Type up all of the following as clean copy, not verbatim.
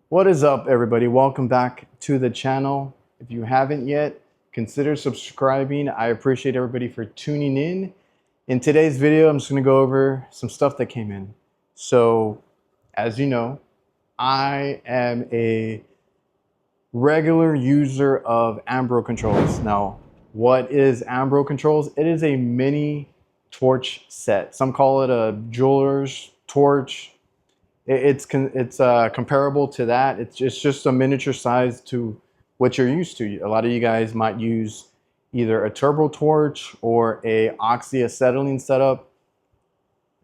What is up, everybody? Welcome back to the channel. If you haven't yet, consider subscribing. I appreciate everybody for tuning in. In today's video, I'm just going to go over some stuff that came in. So, as you know, I am a regular user of Ambro controls. Now, what is Ambro controls? It is a mini torch set. Some call it a jeweler's torch. It's comparable to that. It's just a miniature size to what you're used to. A lot of you guys might use either a turbo torch or a oxyacetylene setup.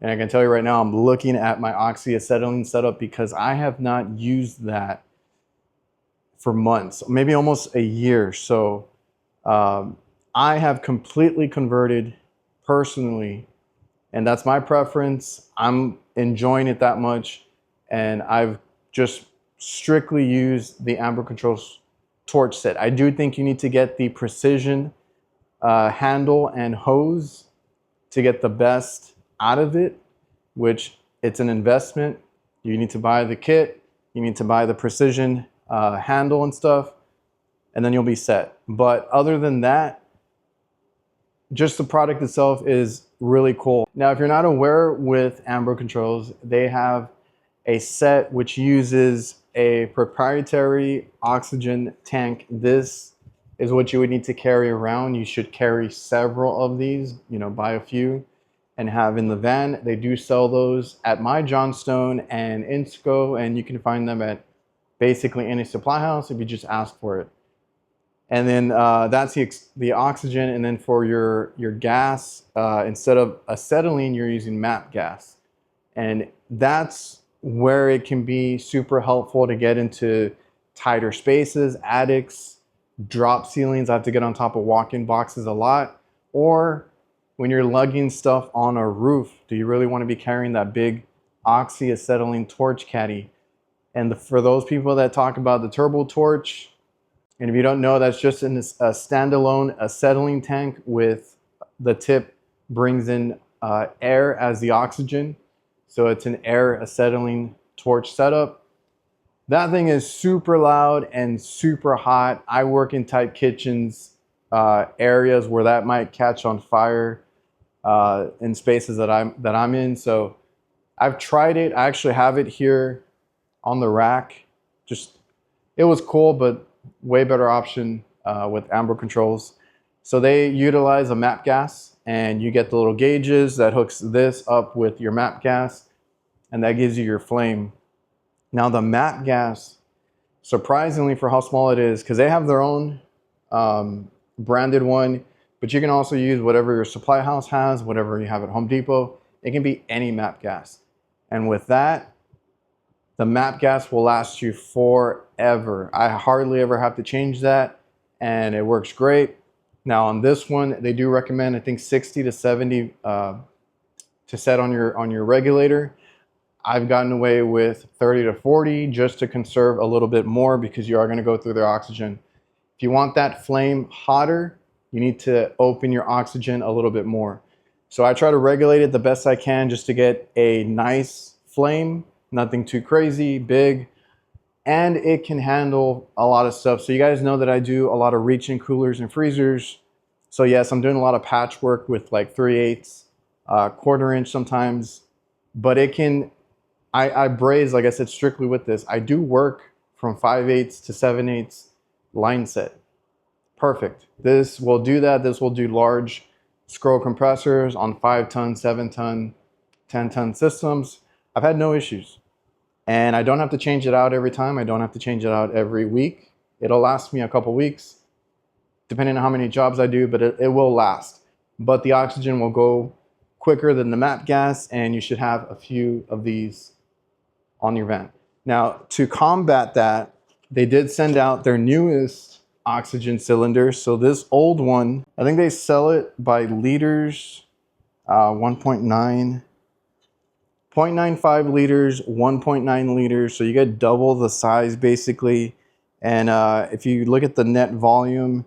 And I can tell you right now, I'm looking at my oxyacetylene setup because I have not used that for months, maybe almost a year. So I have completely converted personally, and that's my preference. I'm enjoying it that much. And I've just strictly used the Ambro Controls torch set. I do think you need to get the precision handle and hose to get the best out of it, which it's an investment. You need to buy the kit, you need to buy the precision handle and stuff, and then you'll be set. But other than that, just the product itself is really cool. Now, if you're not aware with Ambro Controls, they have a set which uses a proprietary oxygen tank. This is what you would need to carry around. You should carry several of these, buy a few and have in the van. They do sell those at My Johnstone and Insco, and you can find them at basically any supply house if you just ask for it. And then that's the oxygen. And then for your gas, instead of acetylene, you're using MAP gas. And that's where it can be super helpful to get into tighter spaces, attics, drop ceilings. I have to get on top of walk-in boxes a lot. Or when you're lugging stuff on a roof, do you really want to be carrying that big oxyacetylene torch caddy? And for those people that talk about the turbo torch, and if you don't know, that's just a standalone acetylene tank with the tip brings in air as the oxygen. So it's an air acetylene torch setup. That thing is super loud and super hot. I work in tight kitchens, areas where that might catch on fire in spaces that I'm in. So I've tried it. I actually have it here on the rack. It was cool, but way better option with Ambro Controls. So they utilize a MAP gas, and you get the little gauges that hooks this up with your MAP gas, and that gives you your flame. Now the MAP gas, surprisingly for how small it is, because they have their own branded one, but you can also use whatever your supply house has, whatever you have at Home Depot. It can be any MAP gas. And with that, the MAP gas will last you forever. I hardly ever have to change that, and it works great. Now on this one, they do recommend, I think, 60 to 70 to set on your regulator. I've gotten away with 30 to 40 just to conserve a little bit more, because you are going to go through their oxygen. If you want that flame hotter, you need to open your oxygen a little bit more. So I try to regulate it the best I can just to get a nice flame, nothing too crazy, big, and it can handle a lot of stuff. So you guys know that I do a lot of reach-in coolers and freezers. So yes, I'm doing a lot of patchwork with like 3/8, quarter inch sometimes, but it can, I braze, like I said, strictly with this. I do work from 5/8 to 7/8 line set. Perfect. This will do that. This will do large scroll compressors on 5-ton, 7-ton, 10-ton systems. I've had no issues. And I don't have to change it out every time. I don't have to change it out every week. It'll last me a couple weeks, depending on how many jobs I do, but it will last. But the oxygen will go quicker than the MAP gas, and you should have a few of these on your van. Now, to combat that, they did send out their newest oxygen cylinder. So this old one, I think they sell it by liters, 1.9. 0.95 liters, 1.9 liters. So you get double the size basically. And if you look at the net volume,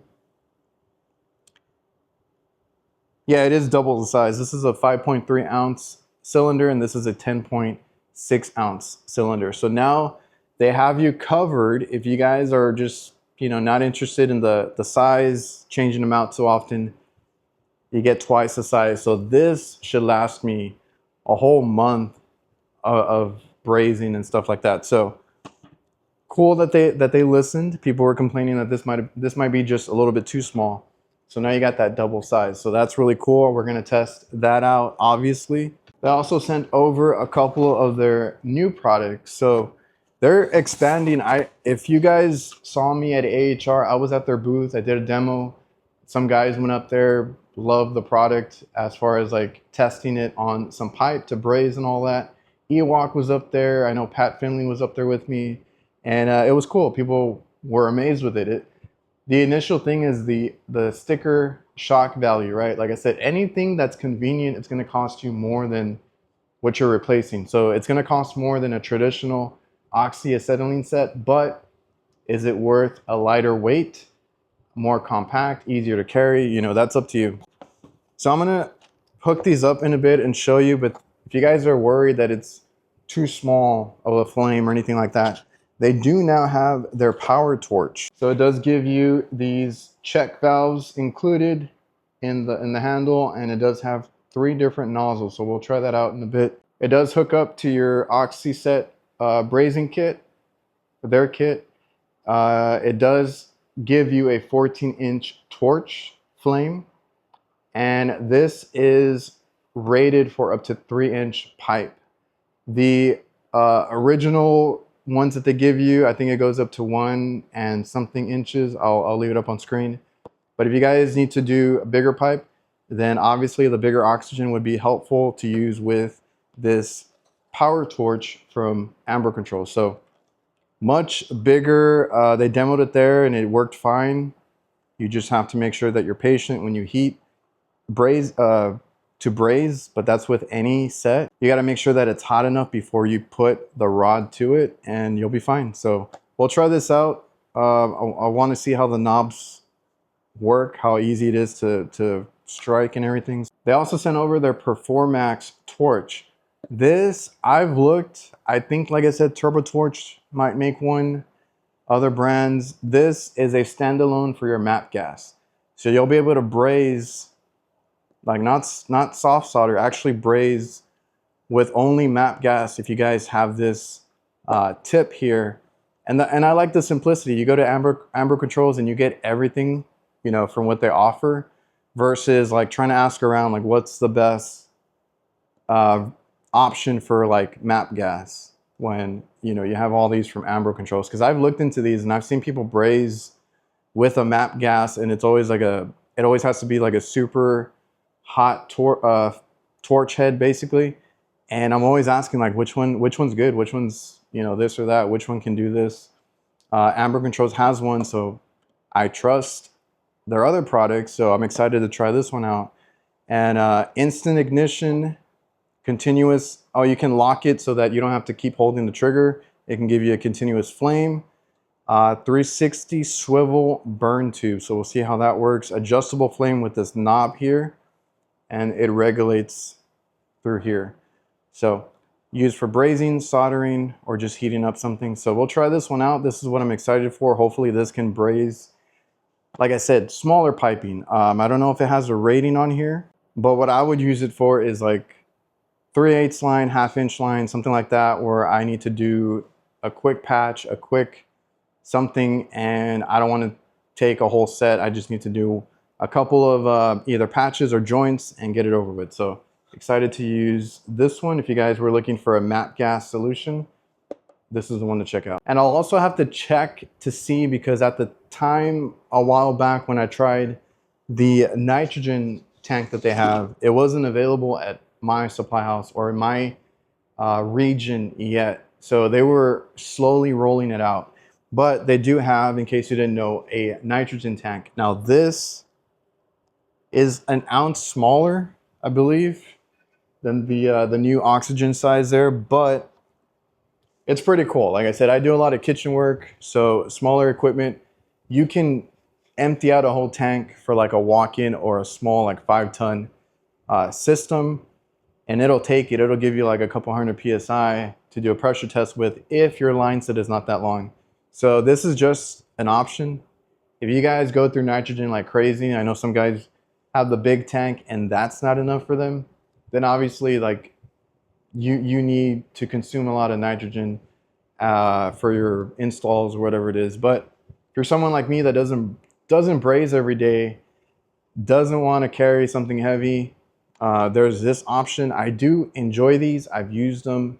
yeah, it is double the size. This is a 5.3 ounce cylinder, and this is a 10.6 ounce cylinder. So now They have you covered if you guys are just, you know, not interested in the size, changing them out so often. You get twice the size. So this should last me a whole month of brazing and stuff like that. So cool that they listened. People were complaining that this might be just a little bit too small. So now you got that double size. So that's really cool. We're gonna test that out, obviously. They also sent over a couple of their new products. So they're expanding. If you guys saw me at AHR, I was at their booth. I did a demo. Some guys went up there, loved the product as far as like testing it on some pipe to braze and all that. Ewok was up there. I know Pat Finley was up there with me. And it was cool. People were amazed with it. The initial thing is the sticker shock value, right? Like I said, anything that's convenient, it's going to cost you more than what you're replacing. So it's going to cost more than a traditional oxyacetylene set, but is it worth a lighter weight, more compact, easier to carry? You know, that's up to you. So I'm going to hook these up in a bit and show you, but if you guys are worried that it's too small of a flame or anything like that, they do now have their power torch. So it does give you these check valves included in the handle, and it does have 3 different nozzles. So we'll try that out in a bit. It does hook up to your OxySet brazing kit, their kit. It does give you a 14-inch torch flame, and this is rated for up to 3-inch pipe. The original ones that they give you, I think it goes up to 1 and something inches. I'll leave it up on screen. But if you guys need to do a bigger pipe, then obviously the bigger oxygen would be helpful to use with this power torch from Ambro Control. So much bigger. They demoed it there and it worked fine. You just have to make sure that you're patient when you heat braze to braze, but that's with any set. You got to make sure that it's hot enough before you put the rod to it and you'll be fine. So we'll try this out. I want to see how the knobs work, how easy it is to strike and everything. They also sent over their Performax torch. This, I've looked, I think, like I said, Turbo Torch might make one, other brands. This is a standalone for your MAP gas. So you'll be able to braze, like not soft solder, actually braze with only MAP gas if you guys have this tip here. And I like the simplicity. You go to Ambro Controls and you get everything, you know, from what they offer, versus like trying to ask around like what's the best option for like MAP gas when, you know, you have all these from Ambro Controls. Because I've looked into these and I've seen people braze with a MAP gas, and it's always like it always has to be like a super hot torch head basically. And I'm always asking like which one's good, which one's, you know, this or that, which one can do this. Ambro Controls has one, so I trust their other products, so I'm excited to try this one out. And instant ignition, continuous. Oh, you can lock it so that you don't have to keep holding the trigger. It can give you a continuous flame. 360 swivel burn tube, so we'll see how that works. Adjustable flame with this knob here, and it regulates through here. So used for brazing, soldering, or just heating up something. So we'll try this one out. This is what I'm excited for. Hopefully this can braze, like I said, smaller piping. I don't know if it has a rating on here, but what I would use it for is like 3/8 line, 1/2 inch line, something like that, where I need to do a quick patch, a quick something, and I don't want to take a whole set. I just need to do a couple of either patches or joints and get it over with. So excited to use this one. If you guys were looking for a MAP gas solution, this is the one to check out. And I'll also have to check to see, because at the time a while back when I tried the nitrogen tank that they have, it wasn't available at my supply house or in my region yet. So they were slowly rolling it out. But they do have, in case you didn't know, a nitrogen tank. Now this is an ounce smaller, I believe, than the new oxygen size there, but it's pretty cool. Like I said, I do a lot of kitchen work, so smaller equipment. You can empty out a whole tank for like a walk-in or a small like 5-ton system. and it'll take it. It'll give you like a couple hundred PSI to do a pressure test with if your line set is not that long. So this is just an option. If you guys go through nitrogen like crazy, I know some guys have the big tank and that's not enough for them, then obviously like you need to consume a lot of nitrogen for your installs or whatever it is. But if you're someone like me that doesn't braze every day, doesn't want to carry something heavy, there's this option. I do enjoy these. I've used them.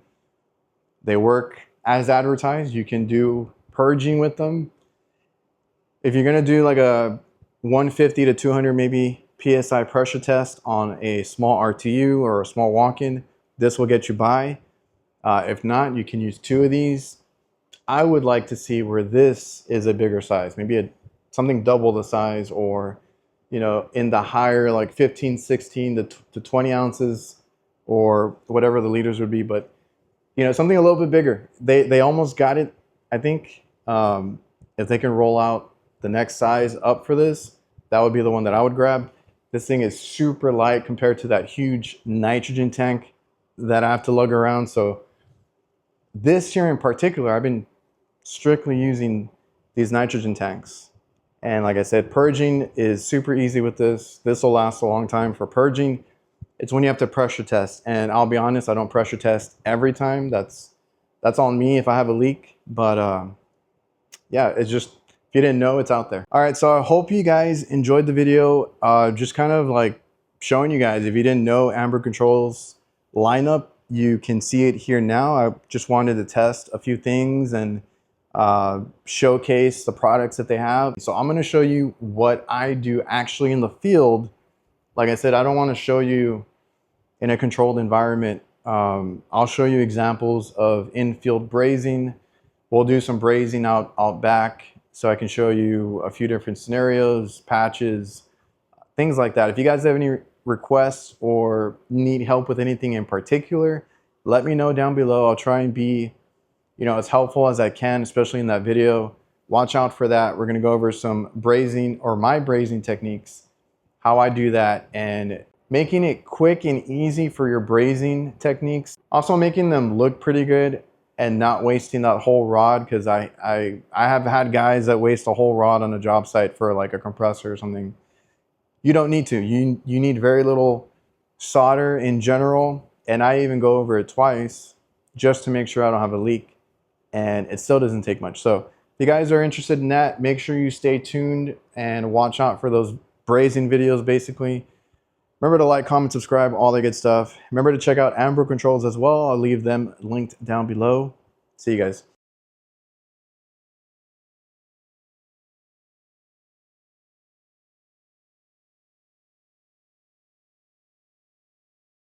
They work as advertised. You can do purging with them. If you're going to do like a 150 to 200 maybe PSI pressure test on a small RTU or a small walk-in, this will get you by. If not, you can use 2 of these. I would like to see where this is a bigger size, maybe something double the size, or you know, in the higher like 15, 16 to 20 ounces or whatever the liters would be. But you know, something a little bit bigger. They almost got it. I think if they can roll out the next size up for this, that would be the one that I would grab. This thing is super light compared to that huge nitrogen tank that I have to lug around. So this year in particular, I've been strictly using these nitrogen tanks. And like I said, purging is super easy with this. This will last a long time. For purging, it's when you have to pressure test. And I'll be honest, I don't pressure test every time. That's on me if I have a leak. But yeah, it's just, if you didn't know, it's out there. All right, so I hope you guys enjoyed the video. Just kind of like showing you guys, if you didn't know Ambro Controls lineup, you can see it here now. I just wanted to test a few things and showcase the products that they have. So I'm going to show you what I do actually in the field. Like I said, I don't want to show you in a controlled environment. I'll show you examples of in-field brazing. We'll do some brazing out back, so I can show you a few different scenarios, patches, things like that. If you guys have any requests or need help with anything in particular, let me know down below. I'll try and be, you know, as helpful as I can, especially in that video. Watch out for that. We're going to go over some brazing, or my brazing techniques, how I do that, and making it quick and easy for your brazing techniques. Also making them look pretty good and not wasting that whole rod, because I have had guys that waste a whole rod on a job site for like a compressor or something. You don't need to. You need very little solder in general, and I even go over it twice just to make sure I don't have a leak, and it still doesn't take much. So if you guys are interested in that, make sure you stay tuned and watch out for those brazing videos. Basically, remember to like, comment, subscribe, all that good stuff. Remember to check out Ambro Controls as well. I'll leave them linked down below. See you guys.